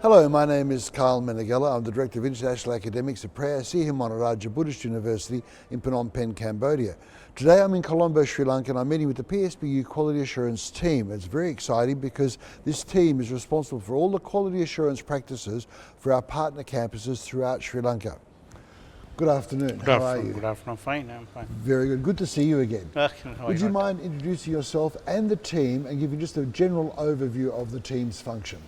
Hello, my name is Karl Meneghella. I'm the Director of International Academics at PSB Buddhist University in Phnom Penh, Cambodia. Today I'm in Colombo, Sri Lanka, and I'm meeting with the PSBU Quality Assurance team. It's very exciting because this team is responsible for all the quality assurance practices for our partner campuses throughout Sri Lanka. Good afternoon. How are you? Good afternoon. Fine. I'm fine. Very good. Good to see you again. Would you mind introducing yourself and the team and giving just a general overview of the team's function?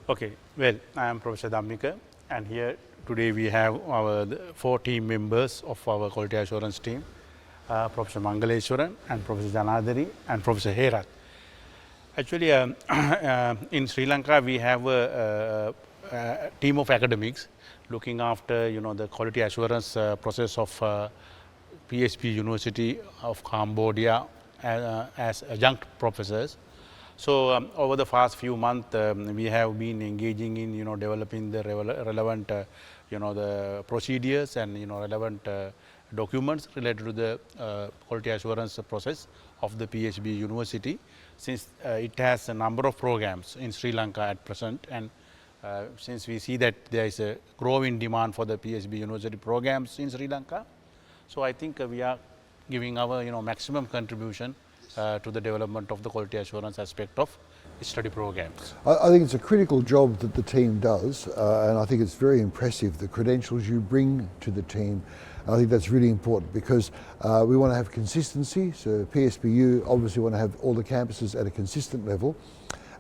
Okay. Well, I am Professor Dhammika, and here today we have our 4 team members of our quality assurance team, Professor Mangaleshwaran and Professor Janadari and Professor Herath. Actually, in Sri Lanka we have a team of academics looking after the quality assurance process of PSB University of Cambodia as adjunct professors. So over the past few months we have been engaging in developing the relevant the procedures and relevant documents related to the quality assurance process of the PSB University, since it has a number of programs in Sri Lanka at present, and since we see that there is a growing demand for the PSB University programs in Sri Lanka, so I think we are giving our maximum contribution to the development of the quality assurance aspect of study programs. I think it's a critical job that the team does, and I think it's very impressive, the credentials you bring to the team. I think that's really important because we want to have consistency, so PSBU obviously want to have all the campuses at a consistent level,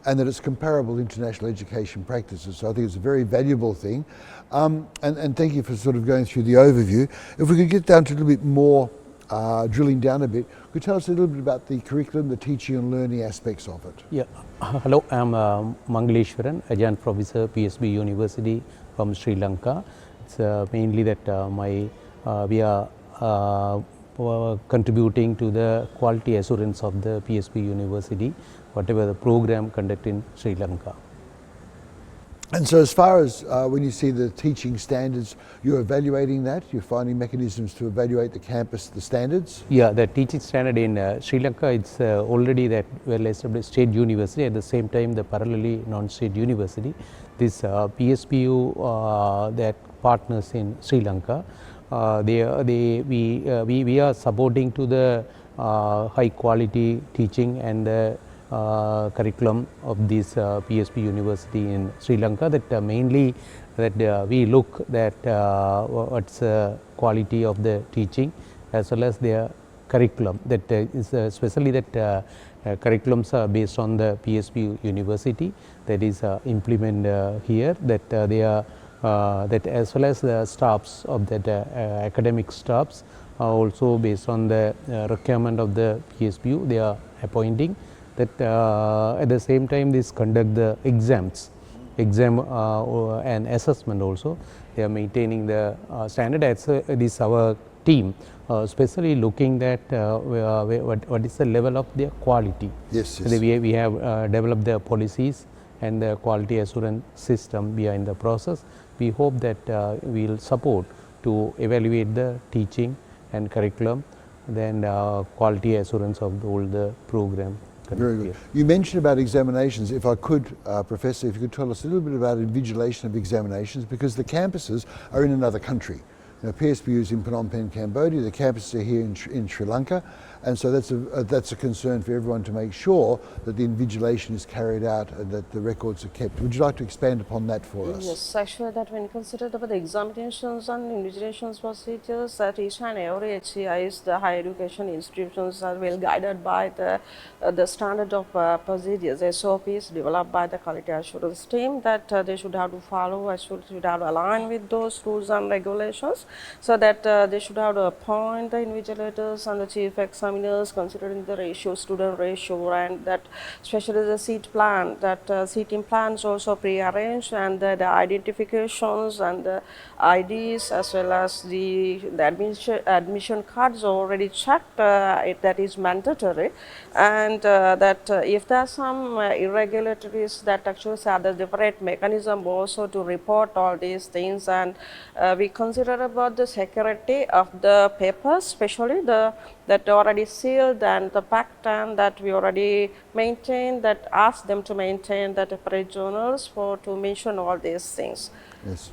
and that it's comparable to international education practices. So I think it's a very valuable thing. And thank you for sort of going through the overview. If we could get down to a little bit more, drilling down a bit, could you tell us a little bit about the curriculum, the teaching and learning aspects of it? Yeah. Hello, I'm Mangaleshwaran, Adjunct Professor, PSB University from Sri Lanka. It's mainly that we are contributing to the quality assurance of the PSB University, whatever the program conducted in Sri Lanka. And so as far as when you see the teaching standards, you're evaluating that? You're finding mechanisms to evaluate the campus, the standards? Yeah, the teaching standard in Sri Lanka, it's already that well-established state university, at the same time the parallelly non-state university. This PSBU that partners in Sri Lanka, we are supporting to the high quality teaching and the curriculum of this PSB University in Sri Lanka, that mainly that we look that what's the quality of the teaching as well as their curriculum, that is especially that curriculums are based on the PSB University that is implemented here, that they are that as well as the staffs of that academic staffs are also based on the requirement of the PSBU they are appointing, that at the same time this conduct the exam and assessment also. They are maintaining the standard. As this our team especially looking at what is the level of their quality. Yes. We have developed the policies and the quality assurance system behind the process. We hope that we will support to evaluate the teaching and curriculum, then quality assurance of all the program. Very good. You mentioned about examinations. If I could, Professor, if you could tell us a little bit about invigilation of examinations, because the campuses are in another country. PSBU is in Phnom Penh, Cambodia. The campuses are here in Sri Lanka, and so that's a concern for everyone to make sure that the invigilation is carried out and that the records are kept. Would you like to expand upon that for us? Yes, actually, that when considered about the examinations and invigilations procedures, that each and every HCIs, the higher education institutions are well guided by the standard of procedures, SOPs developed by the quality assurance team, that they should have to follow, should have to align with those rules and regulations, so that they should have to appoint the invigilators and the chief examiners considering the ratio, student ratio, and that especially the seat plan, that seating plans also pre-arranged, and the identifications and the IDs as well as the admission cards already checked, that is mandatory, and that if there are some irregularities, that actually have the different mechanism also to report all these things, and we consider about about the security of the papers, especially that already sealed and the packed, and that we already maintain, that ask them to maintain the separate journals to mention all these things. Yes.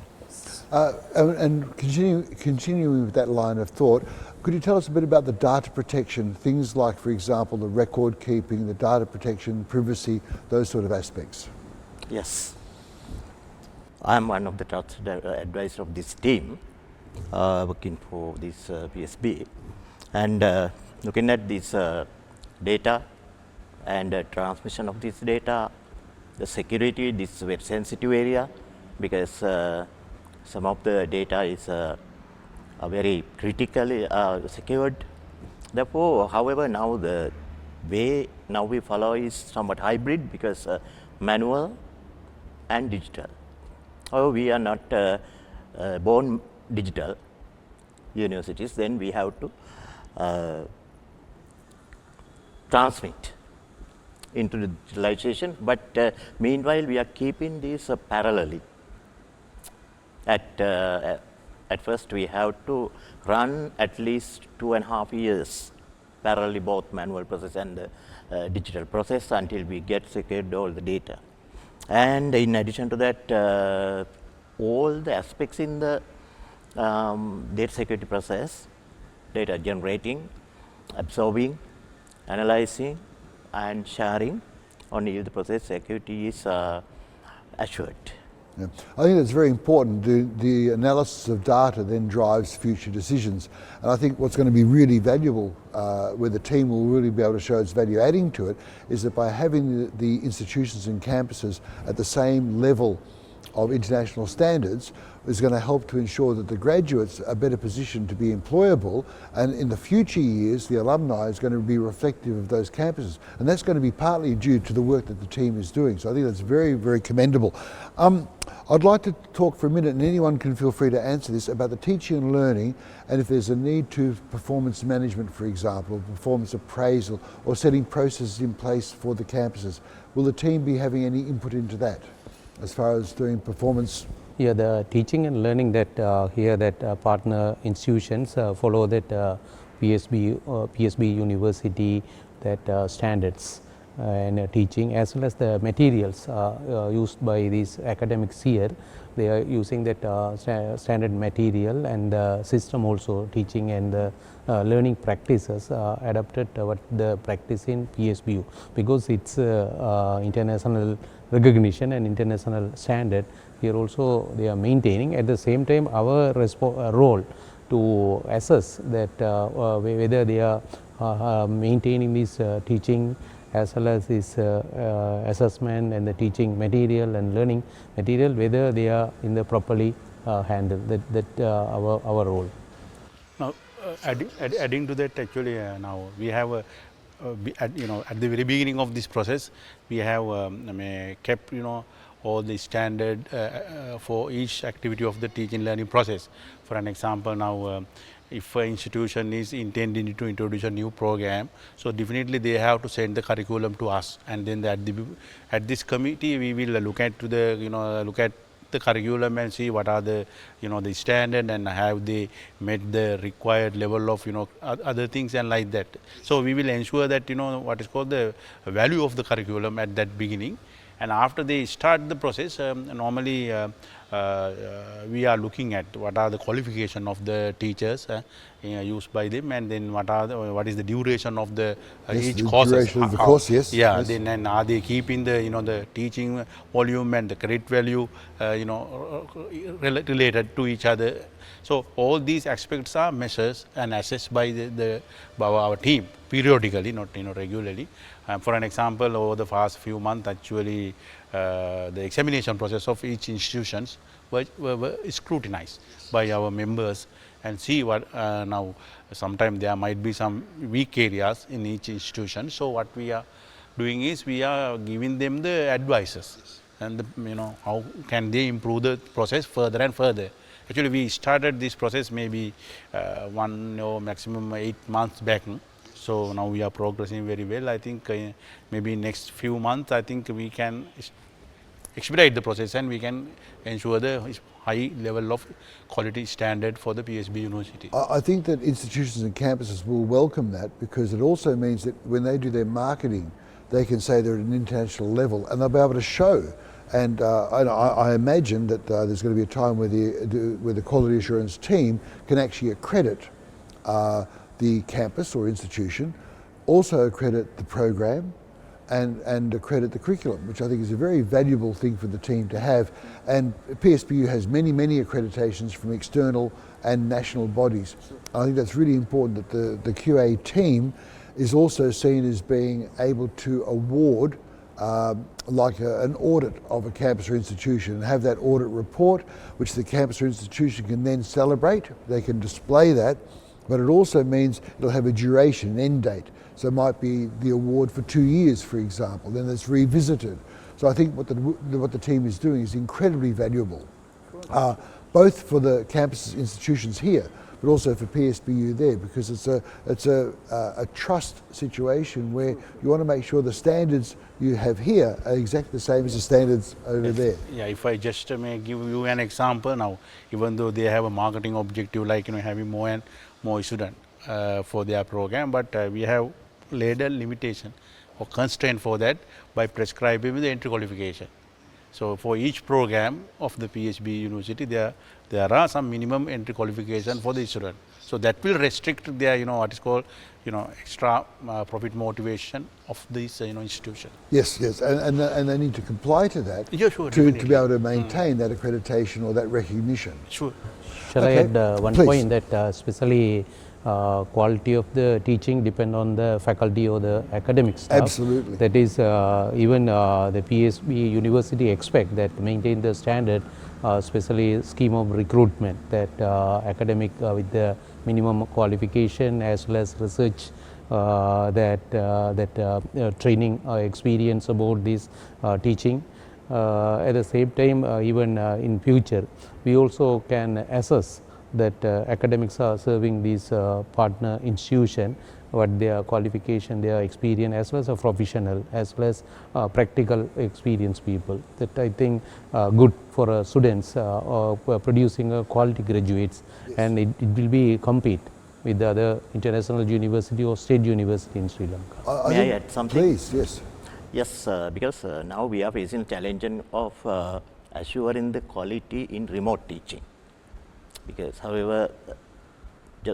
And continuing with that line of thought, could you tell us a bit about the data protection, things like, for example, the record keeping, the data protection, privacy, those sort of aspects? Yes. I am one of the trusted advisor of this team working for this PSB, and looking at this data and transmission of this data, the security, this is a very sensitive area because some of the data is very critically secured. Therefore, however, now the way now we follow is somewhat hybrid because manual and digital. However, we are not born digital universities, then we have to transmit into the digitalization, but meanwhile we are keeping this parallelly. At first we have to run at least 2.5 years parallelly, both manual process and digital process, until we get secured all the data. And in addition to that, all the aspects in the data security process, data generating, absorbing, analyzing and sharing, only if the process security is assured. Yeah. I think that's very important. The analysis of data then drives future decisions. And I think what's going to be really valuable, where the team will really be able to show its value adding to it, is that by having the institutions and campuses at the same level of international standards is going to help to ensure that the graduates are better positioned to be employable, and in the future years the alumni is going to be reflective of those campuses, and that's going to be partly due to the work that the team is doing. So I think that's very, very commendable. I'd like to talk for a minute, and anyone can feel free to answer this, about the teaching and learning, and if there's a need to performance management, for example, or performance appraisal, or setting processes in place for the campuses. Will the team be having any input into that as far as doing performance? Yeah, the teaching and learning that here that partner institutions follow that PSB University that standards and teaching, as well as the materials used by these academics here. They are using that standard material and system also, teaching and learning practices adapted what the practice in PSBU, because it's international recognition and international standard. Here also they are maintaining. At the same time, our role to assess that whether they are maintaining this teaching as well as this assessment and the teaching material and learning material, whether they are in the properly handled. That our role. Now, adding to that, actually, now we have at the very beginning of this process, we have kept all the standard for each activity of the teaching learning process. For an example, now if an institution is intending to introduce a new program, so definitely they have to send the curriculum to us, and then at this committee we will look at look at the curriculum and see what are the the standard, and have they met the required level of other things and like that. So we will ensure that what is called the value of the curriculum at that beginning. And after they start the process, normally we are looking at what are the qualification of the teachers used by them, and then what is the duration of the each course. Duration of the course, yes. Yeah. Yes. Then and are they keeping the the teaching volume and the credit value related to each other. So all these aspects are measures and assessed by our team periodically, not regularly. For an example, over the past few months, actually, the examination process of each institutions were scrutinized by our members, and see what now sometimes there might be some weak areas in each institution. So what we are doing is we are giving them the advices, and how can they improve the process further and further. Actually, we started this process maybe one or maximum 8 months back. So now we are progressing very well. I think maybe next few months, I think we can expedite the process, and we can ensure the high level of quality standard for the PSB University. I think that institutions and campuses will welcome that, because it also means that when they do their marketing, they can say they're at an international level and they'll be able to show. And I imagine that there's going to be a time where the quality assurance team can actually accredit the campus or institution, also accredit the program, and accredit the curriculum, which I think is a very valuable thing for the team to have. And PSBU has many accreditations from external and national bodies. I think that's really important, that the QA team is also seen as being able to award like an audit of a campus or institution, and have that audit report which the campus or institution can then celebrate. They can display that, but it also means it'll have a duration, an end date. So it might be the award for 2 years, for example, then it's revisited. So I think what the team is doing is incredibly valuable, both for the campus institutions here, but also for PSBU there, because it's a trust situation where you want to make sure the standards you have here are exactly the same as the standards over there. Yeah, if I just may give you an example now, even though they have a marketing objective like having more and more students for their program, but we have laid a limitation or constraint for that by prescribing the entry qualification. So for each program of the PSB University, there are some minimum entry qualification for the student. So that will restrict their what is called extra profit motivation of this institution. Yes, and they need to comply to that. Yeah, sure, to be able to maintain that accreditation or that recognition. Sure. Shall I add one point that especially quality of the teaching depend on the faculty or the academic staff. Absolutely. That is even the PSB University expect that maintain the standard, especially scheme of recruitment, that academic with the minimum qualification as well as research, that training experience about this teaching. At the same time, even in future, we also can assess that academics are serving these partner institution, what their qualification, their experience, as well as a professional, as well as practical experienced people. That I think good for students producing quality graduates, and it will be compete with the other international university or state university in Sri Lanka. May I add something? Please, yes. Yes, because now we are facing challenge of assuring the quality in remote teaching. Because, however,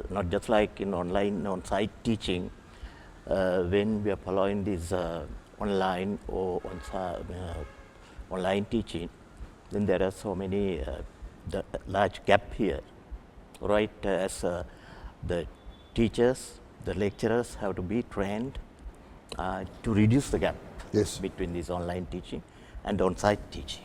not just like in online on-site teaching, when we are following this online or online teaching, then there are so many the large gap here, right? As the teachers, the lecturers have to be trained to reduce the gap between this online teaching and on-site teaching.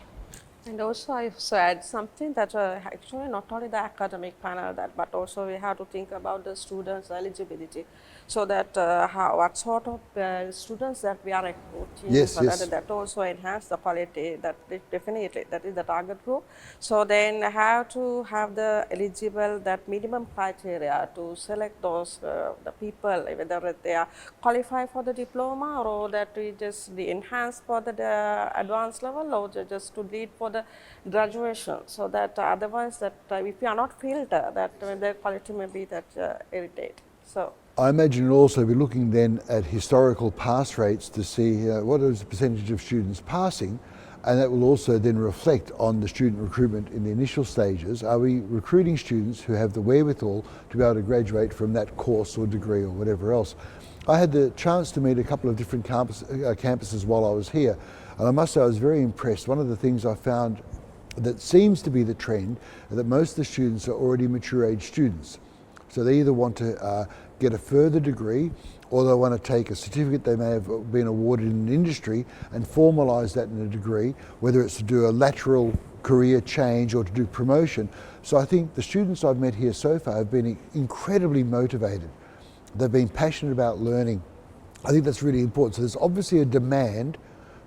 And also I said something that actually not only the academic panel but also we have to think about the students' eligibility, so that what sort of students that we are recruiting, so that also enhance the quality, that definitely that is the target group. So then have to have the eligible, that minimum criteria to select those the people, whether they are qualified for the diploma or that we just enhance for the advanced level or just to lead for the graduation, so that otherwise that if you are not filter, that the quality may be that irritate. So I imagine you'll also be looking then at historical pass rates to see what is the percentage of students passing, and that will also then reflect on the student recruitment in the initial stages. Are we recruiting students who have the wherewithal to be able to graduate from that course or degree or whatever else? I had the chance to meet a couple of different campuses while I was here, and I must say I was very impressed. One of the things I found that seems to be the trend is that most of the students are already mature age students. So they either want to get a further degree, or they want to take a certificate they may have been awarded in an industry and formalise that in a degree, whether it's to do a lateral career change or to do promotion. So I think the students I've met here so far have been incredibly motivated. They've been passionate about learning. I think that's really important. So there's obviously a demand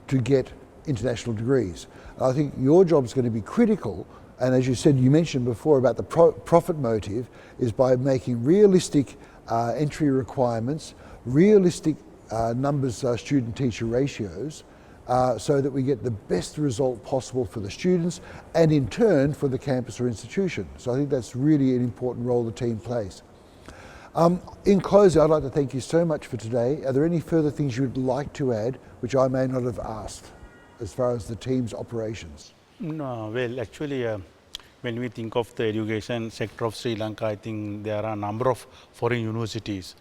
to get international degrees. I think your job is going to be critical, and as you said, you mentioned before about the profit motive, is by making realistic entry requirements, realistic numbers student-teacher ratios, so that we get the best result possible for the students and in turn for the campus or institution. So I think that's really an important role the team plays. In closing, I'd like to thank you so much for today. Are there any further things you would like to add which I may not have asked as far as the team's operations? No, well, actually, when we think of the education sector of Sri Lanka, I think there are a number of foreign universities,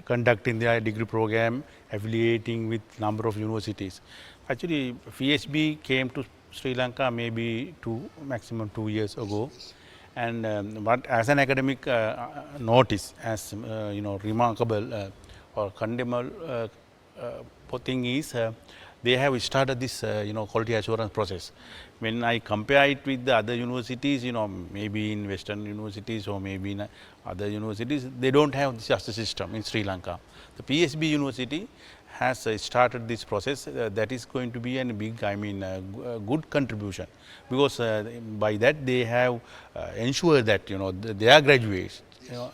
conducting their degree program, affiliating with number of universities. Actually, PSB came to Sri Lanka maybe maximum 2 years ago. And but as an academic notice, as remarkable or condemnable thing is, they have started this quality assurance process. When I compare it with the other universities, maybe in Western universities or maybe in other universities, they don't have such a system in Sri Lanka. The PSB University has started this process. That is going to be a big, good contribution, because by that they have ensured that their graduates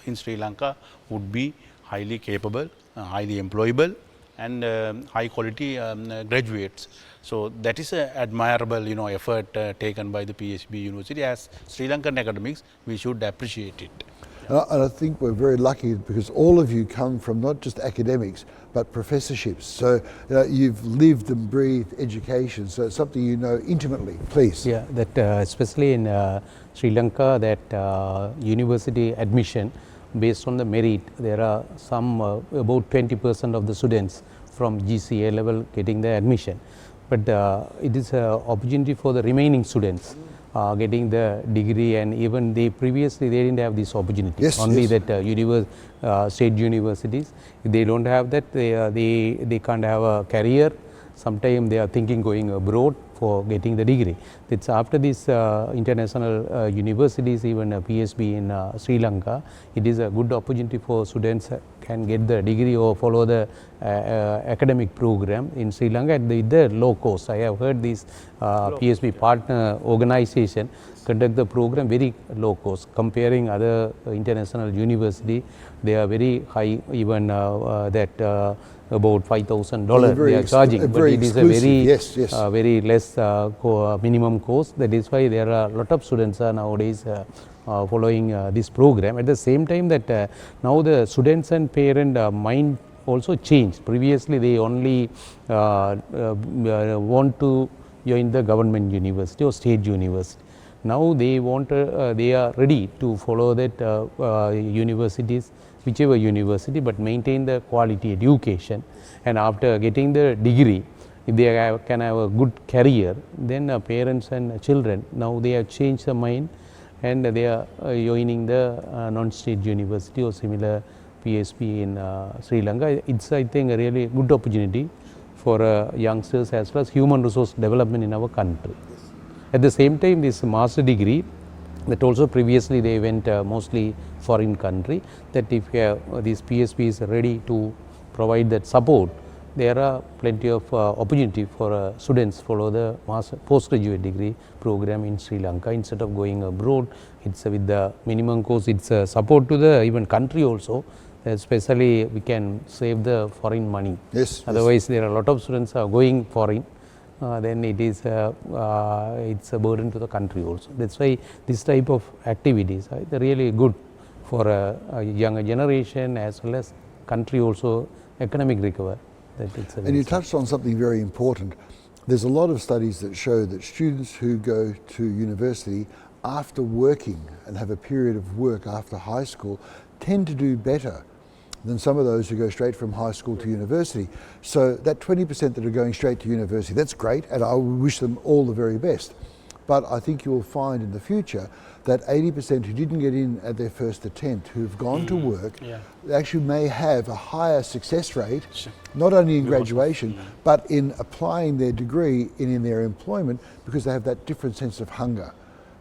in Sri Lanka would be highly capable, highly employable, and high quality graduates. So that is an admirable effort taken by the PSB University. As Sri Lankan academics, we should appreciate it. And I think we're very lucky because all of you come from not just academics but professorships. So you've lived and breathed education, so it's something you know intimately. Please. Yeah, that especially in Sri Lanka, that university admission based on the merit, there are some about 20% of the students from GCA level getting the admission. But it is an opportunity for the remaining students getting the degree, and even they previously they didn't have this opportunity. Yes, only yes. that state universities, if they don't have that, they can't have a career. Sometimes they are thinking going abroad for getting the degree. It's after these international universities, even PSB in Sri Lanka, it is a good opportunity for students can get the degree or follow the academic program in Sri Lanka with the low cost. I have heard this PSB partner organization conduct the program very low cost. Comparing other international university, they are very high, even that about $5,000 they are charging, but it is a very very less minimum cost. That is why there are a lot of students are nowadays following this program. At the same time, that now the students and parent mind also changed. Previously, they only want to join the government university or state university. Now they want, they are ready to follow that universities, whichever university, but maintain the quality education. And after getting the degree, if they can have a good career, then parents and children, now they have changed their mind and they are joining the non-state university or similar PSB in Sri Lanka. It's, I think, a really good opportunity for youngsters as well as human resource development in our country. At the same time, this master degree, that also previously they went mostly foreign country, that if these PSBs are ready to provide that support, there are plenty of opportunity for students follow the postgraduate degree program in Sri Lanka instead of going abroad. It's with the minimum cost, it's support to the even country also, especially we can save the foreign money. Yes. Otherwise, there are a lot of students are going foreign. Then it is it's a burden to the country also. That's why this type of activities are really good for a younger generation as well as country also economic recovery. And you touched on something very important. There's a lot of studies that show that students who go to university after working and have a period of work after high school tend to do better than some of those who go straight from high school to university. So that 20% that are going straight to university, that's great, and I wish them all the very best. But I think you will find in the future that 80% who didn't get in at their first attempt, who've gone to work, actually may have a higher success rate, not only in graduation, but in applying their degree and in their employment, because they have that different sense of hunger.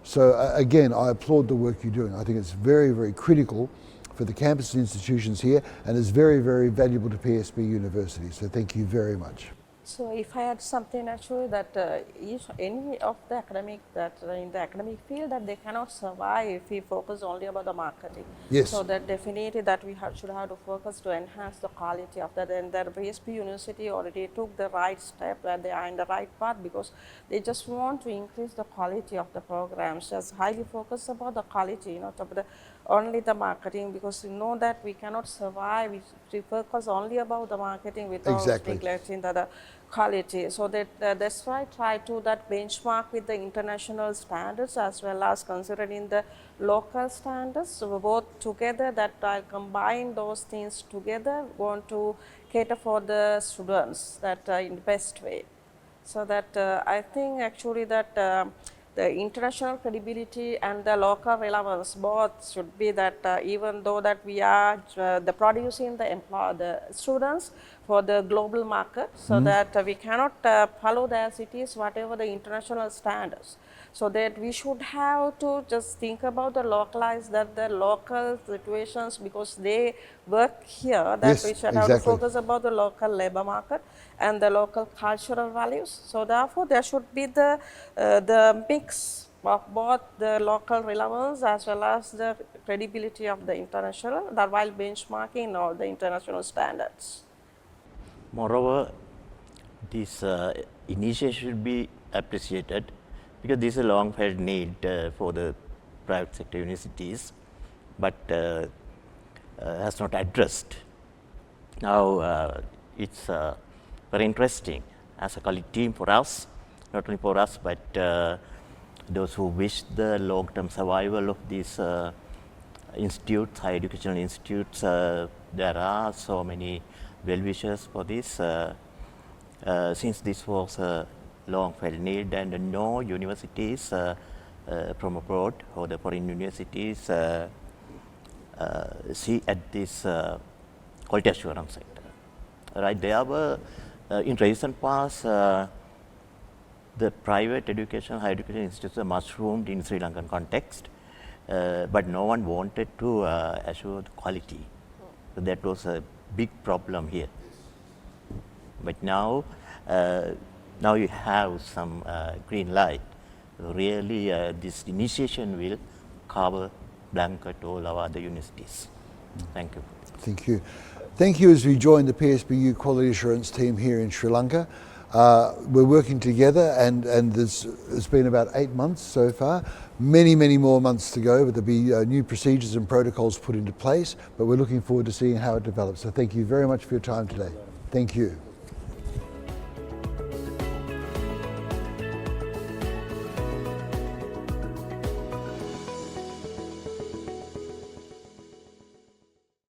So again, I applaud the work you're doing. I think it's very, very critical for the campus institutions here, and is very, very valuable to PSB University. So thank you very much. So if I had something actually that any of the academic that in the academic field that they cannot survive if we focus only about the marketing. Yes. So that definitely that we should have to focus to enhance the quality of that. And the PSB University already took the right step and they are in the right path because they just want to increase the quality of the programs. Just highly focus about the quality, not about the only the marketing, because we know that we cannot survive if we focus only about the marketing without Exactly. neglecting the quality. So that that's why I try to that benchmark with the international standards as well as considering the local standards. So both together that I combine those things together, want to cater for the students that in the best way. So that I think actually that the international credibility and the local relevance both should be that even though that we are the producing the students for the global market, so that we cannot follow the as it is whatever the international standards. So that we should have to just think about the localized that the local situations because they work here, that Yes, we should have to exactly. focus about the local labor market and the local cultural values. So therefore there should be the mix of both the local relevance as well as the credibility of the international, that while benchmarking all the international standards. Moreover, this initiative should be appreciated because this is a long felt need for the private sector universities, but has not addressed. Now it's very interesting as a colleague team for us, not only for us, but those who wish the long-term survival of these institutes, higher educational institutes. There are so many well-wishers for this. Since this was a long-felt need and no universities from abroad or the foreign universities see at this quality assurance sector. Right, there were in recent past the private education, higher education institutes mushroomed in Sri Lankan context, but no one wanted to assure the quality. So that was a big problem here. But now, now you have some green light. Really, this initiation will cover blanket all our other universities. Thank you. Thank you. Thank you as we join the PSBU Quality Assurance team here in Sri Lanka. We're working together and it's been about 8 months so far. Many more months to go, but there'll be new procedures and protocols put into place, but we're looking forward to seeing how it develops. So thank you very much for your time today. Thank you.